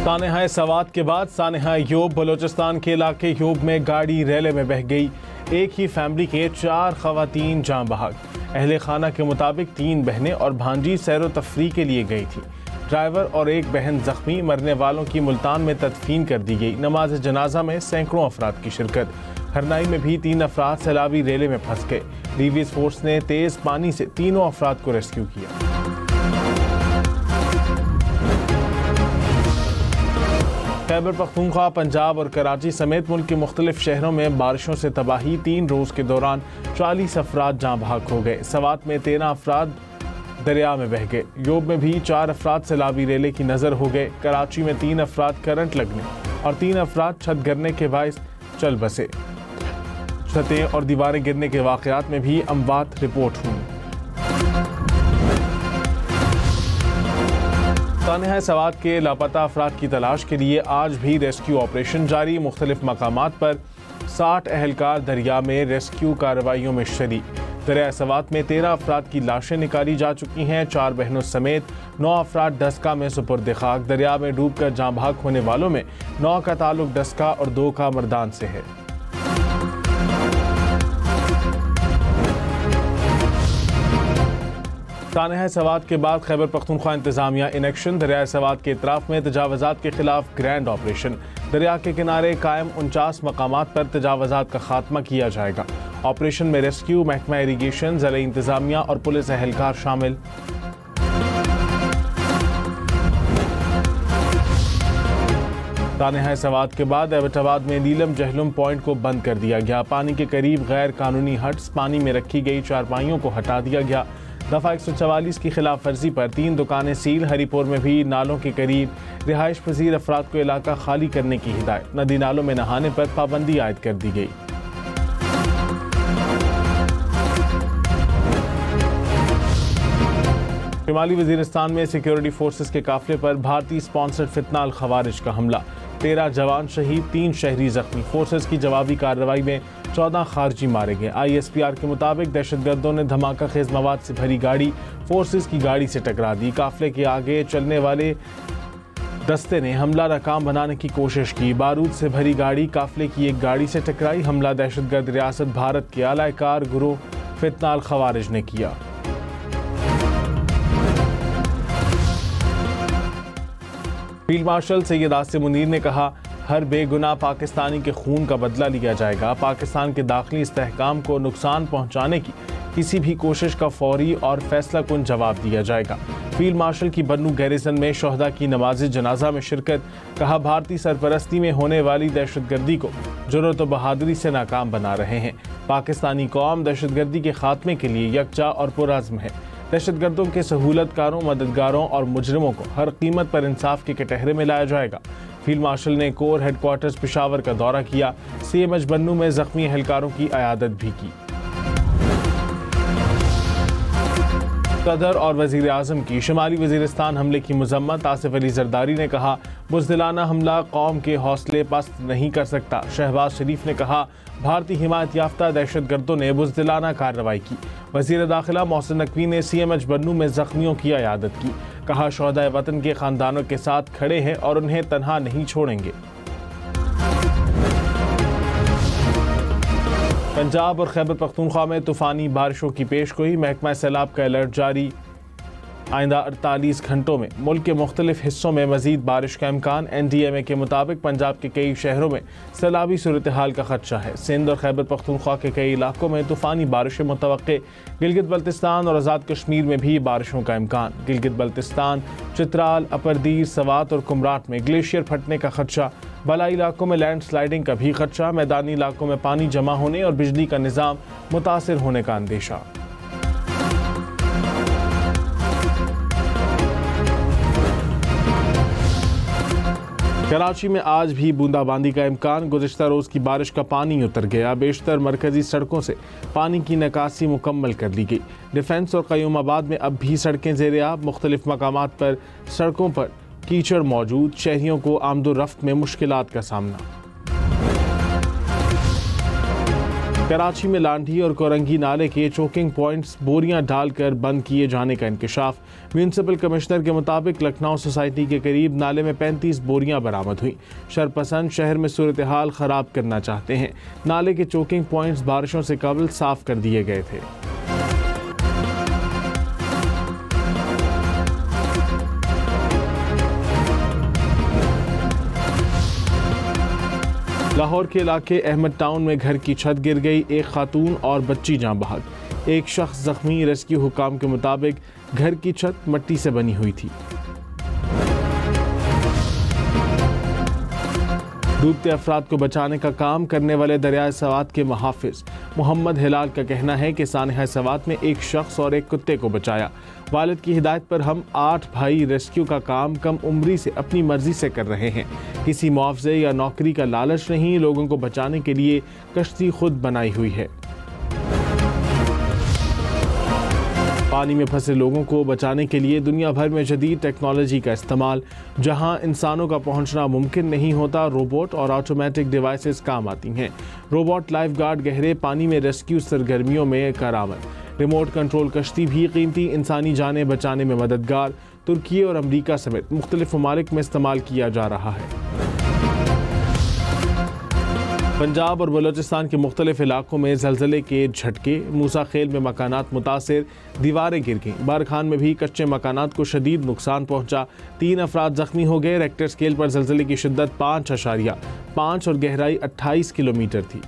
सानेहा सवात के बाद सानेहा योब बलोचिस्तान के इलाके योब में गाड़ी रेले में बह गई। एक ही फैमिली के 4 खवातीन जाँ बहक। अहले खाना के मुताबिक 3 बहनें और भांजी सैर व तफरी के लिए गई थी। ड्राइवर और एक बहन जख्मी। मरने वालों की मुल्तान में तदफीन कर दी गई। नमाज जनाजा में सैकड़ों अफराद की शिरकत। हरनाई में भी 3 अफराद सैलाबी रेले में फंस गए। लीविस फोर्स ने तेज पानी से तीनों अफराद को रेस्क्यू किया। खैबर पख्तूनख्वा, पंजाब और कराची समेत मुल्क के मुख्तलिफ शहरों में बारिशों से तबाही। 3 रोज़ के दौरान 40 अफराद जाँ बहक हो गए। सवात में 13 अफराद दरिया में बह गए। योब में भी 4 अफराद सैलाबी रेले की नज़र हो गए। कराची में 3 अफराद करंट लगने और 3 अफराद छत गिरने के बायस चल बसे। छतें और दीवारें गिरने के वाक़यात में भी अमवात रिपोर्ट हुई। सानेहा सवात के लापता अफराद की तलाश के लिए आज भी रेस्क्यू ऑपरेशन जारी। मुख्तलिफ मकामात पर 60 अहलकार दरिया में रेस्क्यू कार्रवाइयों में शरीक। दरिया सवात में 13 अफराद की लाशें निकाली जा चुकी हैं। 4 बहनों समेत 9 अफराद डस्का में सुपुर्द खाक। दरिया में डूबकर जाँ बहक होने वालों में 9 का ताल्लुक डस्का और 2 का मर्दान से है। सानेहा सवात के बाद खैबर पख्तूनख्वा इंतजामिया इन एक्शन। दरिया सवात के इतराफ में तजावज़ात के खिलाफ ग्रैंड ऑपरेशन। दरिया के किनारे कायम 49 मकामात पर तजावज़ात का खात्मा किया जाएगा। ऑपरेशन में रेस्क्यू, महकमा इरीगेशन, ज़िला इंतजामिया और पुलिस अहलकार शामिल। सानेहा सवात के बाद एबटाबाद में नीलम जहलुम पॉइंट को बंद कर दिया गया। पानी के करीब गैर कानूनी हट्स, पानी में रखी गई चारपाइयों को हटा दिया गया। दफ़ा 144 की खिलाफ वर्जी पर 3 दुकानें सील। हरीपुर में भी नालों के करीब रिहाइश पजीर अफराद को इलाका खाली करने की हिदायत। नदी नालों में नहाने पर पाबंदी आयद कर दी गई। शुमाली वजीरिस्तान में सिक्योरिटी फोर्सेस के काफिले पर भारतीय स्पॉन्सर्ड फितना अल खवारिज का हमला। 13 जवान शहीद, 3 शहरी जख्मी। फोर्सेस की जवाबी कार्रवाई में 14 खारजी मारे गए। ISPR के मुताबिक दहशतगर्दों ने धमाका खेज मवाद से भरी गाड़ी फोर्सेस की गाड़ी से टकरा दी। काफिले के आगे चलने वाले दस्ते ने हमला नाकाम बनाने की कोशिश की। बारूद से भरी गाड़ी काफिले की एक गाड़ी से टकराई। हमला दहशतगर्द रियासत भारत के आलाकार गुरोह फितना अल खवारिज ने किया। फील्ड मार्शल सैयद आसिम मुनीर ने कहा, हर बेगुनाह पाकिस्तानी के खून का बदला लिया जाएगा। पाकिस्तान के दाखिली इस्तेहकाम को नुकसान पहुंचाने की किसी भी कोशिश का फौरी और फैसला कुन जवाब दिया जाएगा। फील्ड मार्शल की बन्नू गैरिसन में शोहदा की नमाज जनाजा में शिरकत। कहा, भारतीय सरपरस्ती में होने वाली दहशतगर्दी को जुर्रत व बहादुरी से नाकाम बना रहे हैं। पाकिस्तानी कौम दहशतगर्दी के खात्मे के लिए यकजा और पुरअज़्म है। दहशतगर्दों के सहूलतकारों, मददगारों और मुजरिमों को हर कीमत पर इंसाफ के कटहरे में लाया जाएगा। फील्ड मार्शल ने कोर हेडक्वार्टर्स पेशावर का दौरा किया। CMH बन्नू में जख्मी एहलकारों की अयादत भी की। सदर और वजीर आज़म की शुमाली वजीरिस्तान हमले की मजम्मत। आसिफ अली जरदारी ने कहा, बुज़दिलाना हमला कौम के हौसले पस्त नहीं कर सकता। शहबाज शरीफ ने कहा, भारतीय हिमायत याफ्ता दहशतगर्दों ने बुज़दिलाना कार्रवाई की। वज़ीर दाखिला मोहसिन नकवी ने CMH बन्नू में जख्मियों की अयादत की। कहा, शोहदाए वतन के खानदानों के साथ खड़े हैं और उन्हें तन्हा नहीं छोड़ेंगे। पंजाब और खैबर पख्तूनख्वा में तूफ़ानी बारिशों की पेशगोई। महकमा सैलाब का अलर्ट जारी। आइंदा 48 घंटों में मुल्क के मुख्तलिफ हिस्सों में मजीद बारिश का इम्कान। NDMA के मुताबिक पंजाब के कई शहरों में सैलाबी सूरत हाल का खदशा है। सिंध और खैबर पख्तूनख्वा के कई इलाकों में तूफ़ानी बारिशें मुतवक्के। गिलगित बल्तिस्तान और आज़ाद कश्मीर में भी बारिशों का इम्कान। गिलगित बल्तिस्तान, चित्राल, अपरदीर, सवात और कुमराट में ग्लेशियर फटने का खदशा। बलाई इलाकों में लैंड स्लाइडिंग का भी खदशा। मैदानी इलाकों में पानी जमा होने और बिजली का निज़ाम मुतासिर होने का अंदेशा। कराची में आज भी बूंदाबांदी का इम्कान। गुज़िश्ता रोज़ की बारिश का पानी उतर गया। बेशतर मरकजी सड़कों से पानी की निकासी मुकम्मल कर ली गई। डिफेंस और क़य्यूमाबाद में अब भी सड़कें ज़ेर-ए-आब। मुख्तलिफ मकामात पर सड़कों पर कीचड़ मौजूद। शहरियों को आमदो रफ्त में मुश्किलात का सामना। कराची में लांढी और कोरंगी नाले के चोकिंग पॉइंट्स बोरियां डालकर बंद किए जाने का इंकशाफ। म्यूनिसिपल कमिश्नर के मुताबिक लखनऊ सोसाइटी के करीब नाले में 35 बोरियां बरामद हुई। शरपसंद शहर में सूरत हाल खराब करना चाहते हैं। नाले के चोकिंग पॉइंट्स बारिशों से कबल साफ कर दिए गए थे। लाहौर के इलाके अहमद टाउन में घर की छत गिर गई, एक खातून और बच्ची जान बहक। एक शख्स जख्मी। रेस्क्यू हुकाम के मुताबिक घर की छत मिट्टी से बनी हुई थी। डूबते अफराद को बचाने का काम करने वाले दरियाए सवात के मुहाफिज मोहम्मद हिलाल का कहना है कि सानहा सवात में एक शख्स और एक कुत्ते को बचाया। वालिद की हिदायत पर हम 8 भाई रेस्क्यू का काम कम उम्री से अपनी मर्जी से कर रहे हैं। किसी मुआवजे या नौकरी का लालच नहीं, लोगों को बचाने के लिए कश्ती खुद बनाई हुई है। पानी में फंसे लोगों को बचाने के लिए दुनिया भर में जदीद टेक्नोलॉजी का इस्तेमाल। जहां इंसानों का पहुंचना मुमकिन नहीं होता, रोबोट और ऑटोमेटिक डिवाइसेस काम आती हैं। रोबोट लाइफ गार्ड गहरे पानी में रेस्क्यू सरगर्मियों में कारआमद। रिमोट कंट्रोल कश्ती भी कीमती इंसानी जानें बचाने में मददगार। तुर्की और अमरीका समेत मुख्तलिफ ममालिक में इस्तेमाल किया जा रहा है। पंजाब और बलोचिस्तान के मुख्तलिफ इलाकों में ज़लज़ले के झटके। मूसा खेल में मकानात मुतासिर, दीवारें गिर गईं। बारखान में भी कच्चे मकानात को शदीद नुकसान पहुंचा। 3 अफराद जख्मी हो गए। रेक्टर स्केल पर ज़लज़ले की शिद्दत 5.5 और गहराई 28 किलोमीटर थी।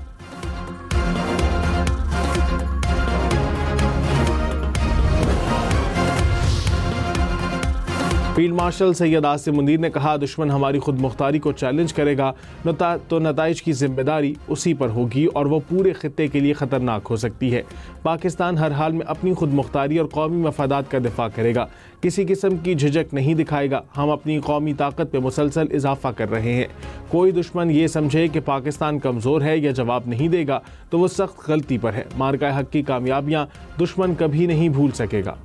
फील्ड मार्शल सैयद आसिम मुनीर ने कहा, दुश्मन हमारी खुद मुख्तारी को चैलेंज करेगा तो नताइज की जिम्मेदारी उसी पर होगी और वो पूरे खित्ते के लिए ख़तरनाक हो सकती है। पाकिस्तान हर हाल में अपनी खुद मुख्तारी और कौमी मफादात का दिफा करेगा, किसी किस्म की झिझक नहीं दिखाएगा। हम अपनी कौमी ताकत पे मुसलसल इजाफा कर रहे हैं। कोई दुश्मन ये समझे कि पाकिस्तान कमज़ोर है या जवाब नहीं देगा तो वो सख्त गलती पर है। मार्का हक की कामयाबियाँ दुश्मन कभी नहीं भूल सकेगा।